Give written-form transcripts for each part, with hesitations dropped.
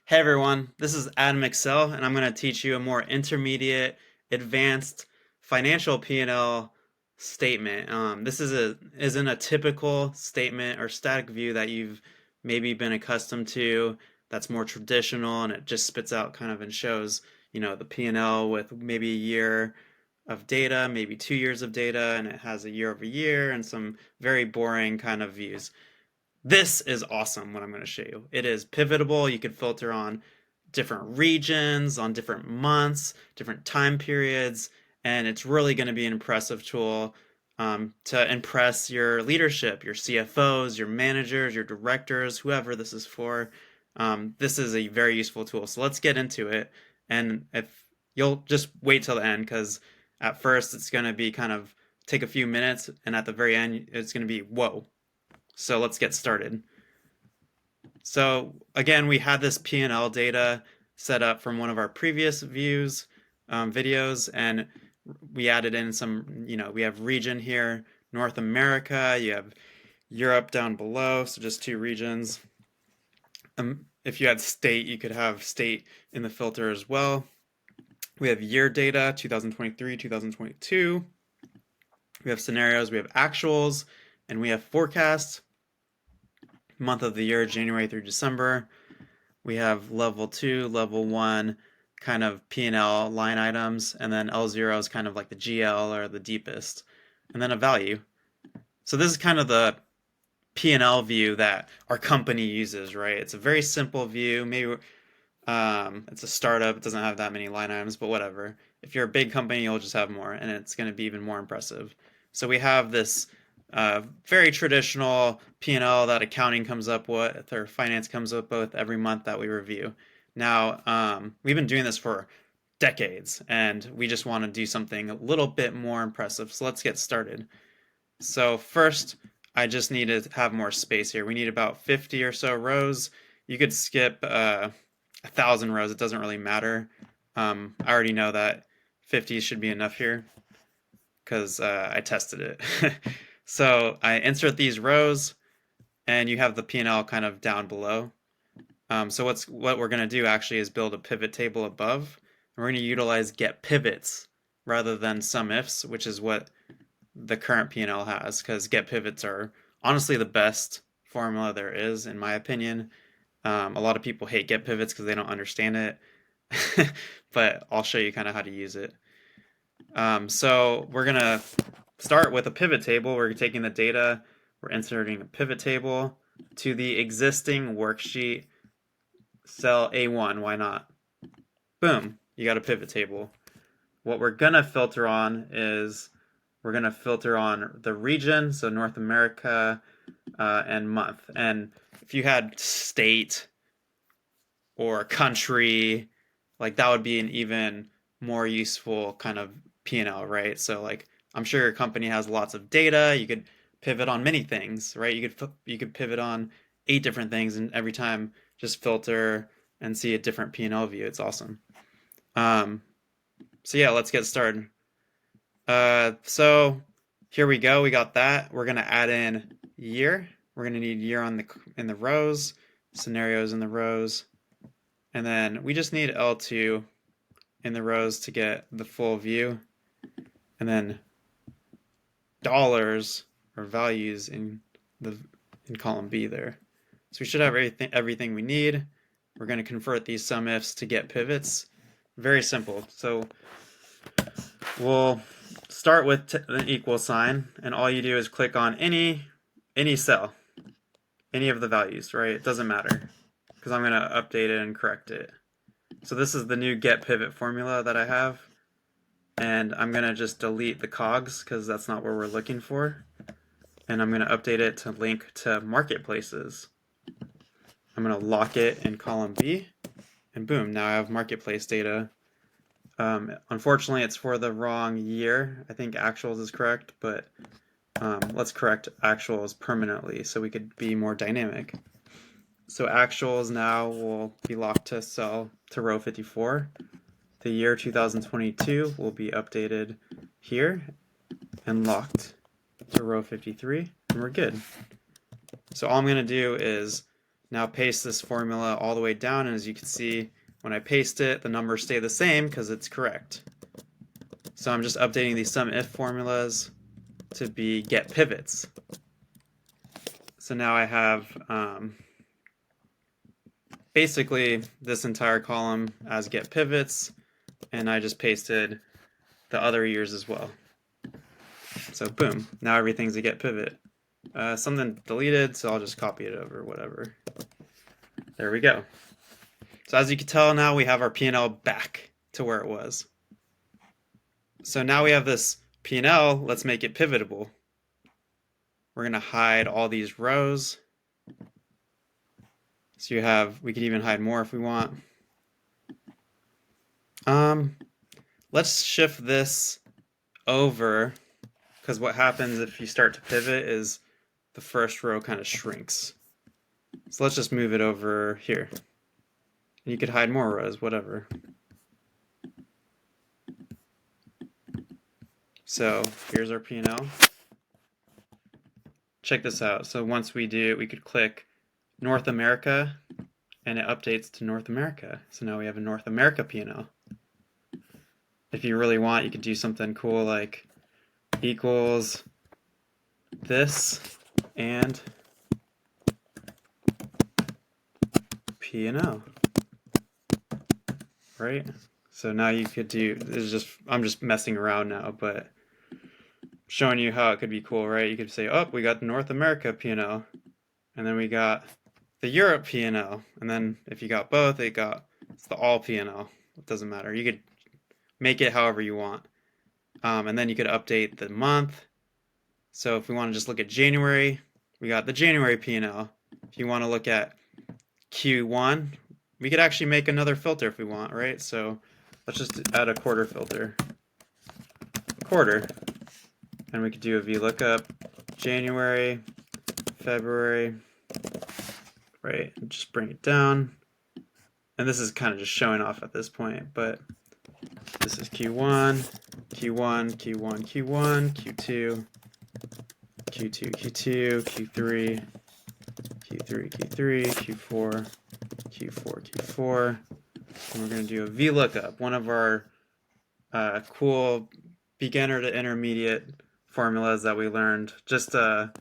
Hey everyone, this is Adam Excel, and I'm going to teach you a more intermediate, advanced financial P&L statement. Isn't a typical statement or static view that you've maybe been accustomed to. That's more traditional, and it just spits out kind of and shows, the P&L with maybe a year of data, maybe 2 years of data, and it has a year over year and some very boring kind of views. This is awesome what I'm going to show you. It is pivotable. You can filter on different regions, on different months, different time periods, and it's really going to be an impressive tool to impress your leadership, your CFOs, your managers, your directors, whoever this is for. This is a very useful tool. So let's get into it. And if you'll just wait till the end, because at first it's going to be kind of take a few minutes, and at the very end it's going to be whoa. So let's get started. So again, we had this P&L data set up from one of our previous videos, and we added in some, we have region here, North America, you have Europe down below, so just two regions. If you had state, you could have state in the filter as well. We have year data, 2023, 2022. We have scenarios, we have actuals, and we have forecasts. Month of the year, January through December. We have level 2, level 1 kind of P&L line items, and then L0 is kind of like the GL or the deepest, and then a value. So this is kind of the P&L view that our company uses, right? It's a very simple view. Maybe it's a startup, it doesn't have that many line items, but whatever. If you're a big company, you'll just have more, and it's going to be even more impressive. So we have this very traditional P&L that accounting comes up with or finance comes up with every month that we review. Now, we've been doing this for decades, and we just want to do something a little bit more impressive. So let's get started. So first, I just need to have more space here. We need about 50 or so rows. You could skip 1,000 rows. It doesn't really matter. I already know that 50 should be enough here because I tested it. So I insert these rows, and you have the P&L kind of down below. So what we're going to do actually is build a pivot table above. We're going to utilize get pivots rather than sum ifs, which is what the current P&L has, because get pivots are honestly the best formula there is, in my opinion. A lot of people hate get pivots because they don't understand it, but I'll show you kind of how to use it. So we're going to start with a pivot table. We're taking the data, we're inserting a pivot table to the existing worksheet, cell A1, why not? Boom, you got a pivot table. What we're gonna filter on is, we're gonna filter on the region, so North America, and month. And if you had state or country, like that would be an even more useful kind of P&L, right? So like, I'm sure your company has lots of data. You could pivot on many things, right? You could pivot on 8 different things, and every time just filter and see a different P&L view. It's awesome. So yeah, let's get started. So here we go. We got that. We're gonna add in year. We're gonna need year in the rows, scenarios in the rows, and then we just need L2 in the rows to get the full view, and then dollars or values in column B there. So we should have everything we need. We're going to convert these sum ifs to get pivots. Very simple. So we'll start with an equal sign, and all you do is click on any cell, any of the values, right? It doesn't matter because I'm going to update it and correct it. So this is the new get pivot formula that I have. And I'm going to just delete the cogs because that's not what we're looking for. And I'm going to update it to link to marketplaces. I'm going to lock it in column B, and boom, now I have marketplace data. Unfortunately, it's for the wrong year. I think actuals is correct, but let's correct actuals permanently so we could be more dynamic. So actuals now will be locked to row 54. The year 2022 will be updated here and locked to row 53, and we're good. So all I'm going to do is now paste this formula all the way down, and as you can see, when I paste it, the numbers stay the same because it's correct. So I'm just updating these sum-if formulas to be get pivots. So now I have basically this entire column as get pivots, and I just pasted the other years as well. So boom, now everything's a get pivot. Something deleted, so I'll just copy it over, whatever. There we go. So as you can tell, now we have our P&L back to where it was. So now we have this P&L, let's make it pivotable. We're going to hide all these rows. So we could even hide more if we want. Let's shift this over, because what happens if you start to pivot is the first row kind of shrinks. So let's just move it over here. And you could hide more rows, whatever. So here's our P&L. Check this out. So once we do it, we could click North America, and it updates to North America. So now we have a North America P&L. If you really want, you could do something cool like equals this and P&L, right? So now you could do, this is just, I'm just messing around now, but showing you how it could be cool, right? You could say, oh, we got the North America P&L, and then we got the Europe P&L, and then if you got both, it's the all P&L. It doesn't matter. You could make it however you want. And then you could update the month. So if we want to just look at January, we got the January P&L. If you want to look at Q1, we could actually make another filter if we want, right? So let's just add a quarter filter. Quarter. And we could do a VLOOKUP, January, February, right? And just bring it down. And this is kind of just showing off at this point, but this is Q1, Q1, Q1, Q1, Q2, Q2, Q2, Q3, Q3, Q3, Q4, Q4, Q4. And we're going to do a VLOOKUP, one of our cool beginner to intermediate formulas that we learned just a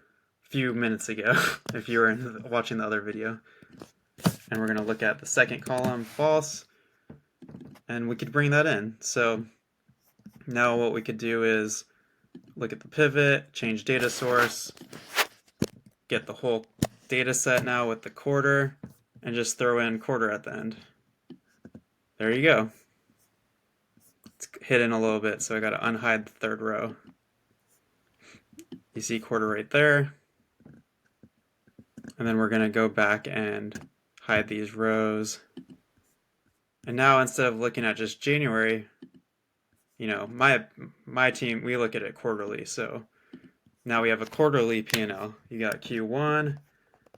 few minutes ago, if you were watching the other video. And we're going to look at the second column, false, and we could bring that in. So now what we could do is look at the pivot, change data source, get the whole data set now with the quarter, and just throw in quarter at the end. There you go. It's hidden a little bit, so I got to unhide the third row. You see quarter right there. And then we're going to go back and hide these rows. And now instead of looking at just January, you know, my team, we look at it quarterly. So now we have a quarterly P&L. You got Q1.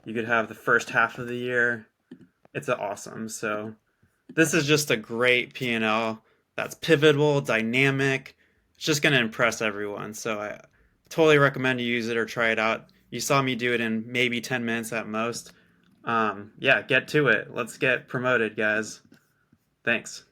You could have the first half of the year. It's awesome. So this is just a great P&L that's pivotable, dynamic. It's just going to impress everyone. So I totally recommend you use it or try it out. You saw me do it in maybe 10 minutes at most. Yeah, get to it. Let's get promoted, guys. Thanks.